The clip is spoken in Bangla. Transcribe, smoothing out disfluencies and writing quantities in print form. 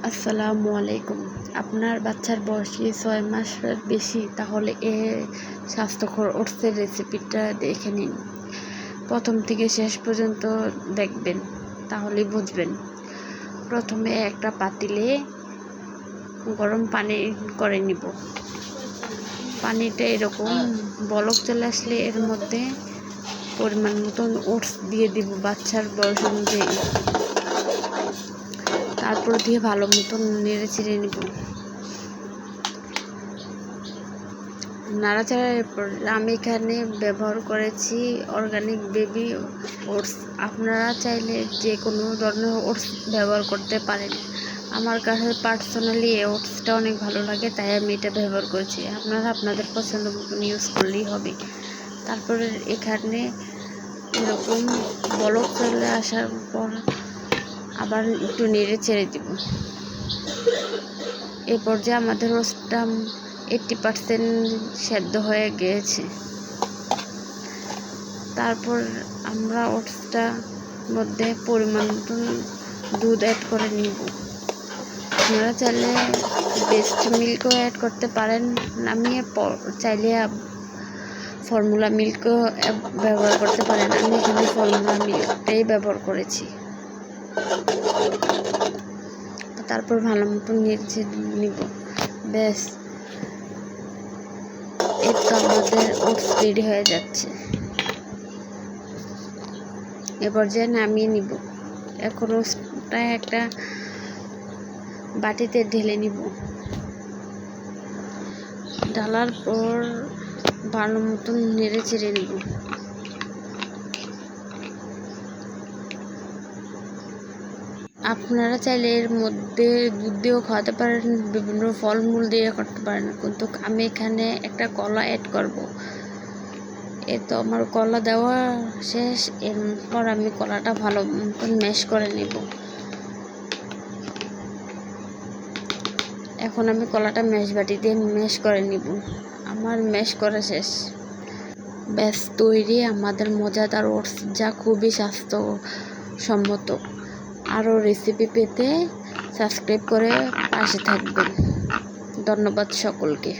আসসালামু আলাইকুম। আপনার বাচ্চার বয়স কি 6 মাসের বেশি? তাহলে এই স্বাস্থ্যকর ওটসের রেসিপিটা দেখে নিন। প্রথম থেকে শেষ পর্যন্ত দেখবেন, তাহলেই বুঝবেন। প্রথমে একটা পাতিলে গরম পানি করে নিব। পানিটা এরকম বলক চলে আসলে এর মধ্যে পরিমাণ মতন ওটস দিয়ে দিব বাচ্চার বয়স অনুযায়ী। তারপর দিয়ে ভালো মতন নেড়ে চেড়ে নিব। নাড়াচাড়ার এরপর আমি এখানে ব্যবহার করেছি অর্গানিক বেবি ওটস। আপনারা চাইলে যে কোনো ধরনের ওটস ব্যবহার করতে পারেন। আমার কাছে পার্সোনালি এই ওটসটা অনেক ভালো লাগে, তাই আমি এটা ব্যবহার করেছি। আপনারা আপনাদের পছন্দ মতন ইউজ করলেই হবে। তারপরে এখানে এরকম বলক চলে আসার পর আবার একটু নেড়ে ছেড়ে দিব। এ পর্যায়ে আমাদের ওটসটা 80% সেদ্ধ হয়ে গিয়েছে। তারপর আমরা ওটসটার মধ্যে পরিমাণ মতন দুধ অ্যাড করে নিব। আপনারা চাইলে বেস্ট মিল্কও অ্যাড করতে পারেন, নামিয়ে চাইলে ফর্মুলা মিল্কও ব্যবহার করতে পারেন। আমি এখানে ফর্মুলা মিল্কটাই ব্যবহার করেছি। তারপর ভালো মতন নেড়ে নিব। ব্যাস, এই তো আমাদের ওটস রেডি হয়ে যাচ্ছে। এ পর্যায়ে নামিয়ে নিব। এখন ওটসটা একটা বাটিতে ঢেলে নিব। ঢালার পর ভালো মতন নেড়ে চেড়ে নিব। আপনারা চাইলে এর মধ্যে দুধ দিয়েও খাওয়াতে পারেন, বিভিন্ন ফলমূল দিয়ে করতে পারেন, কিন্তু আমি এখানে একটা কলা অ্যাড করব। তো আমার কলা দেওয়া শেষ। এরপর আমি কলাটা ভালো মতন ম্যাশ করে নেব। এখন আমি কলাটা ম্যাশ বাটি দিয়ে ম্যাশ করে নিব। আমার ম্যাশ করা শেষ। ব্যাস তৈরি আমাদের মজাদার ওটস, যা খুবই স্বাস্থ্যসম্মত। আরও রেসিপি পেতে সাবস্ক্রাইব করে পাশে থাকবেন। ধন্যবাদ সকলকে।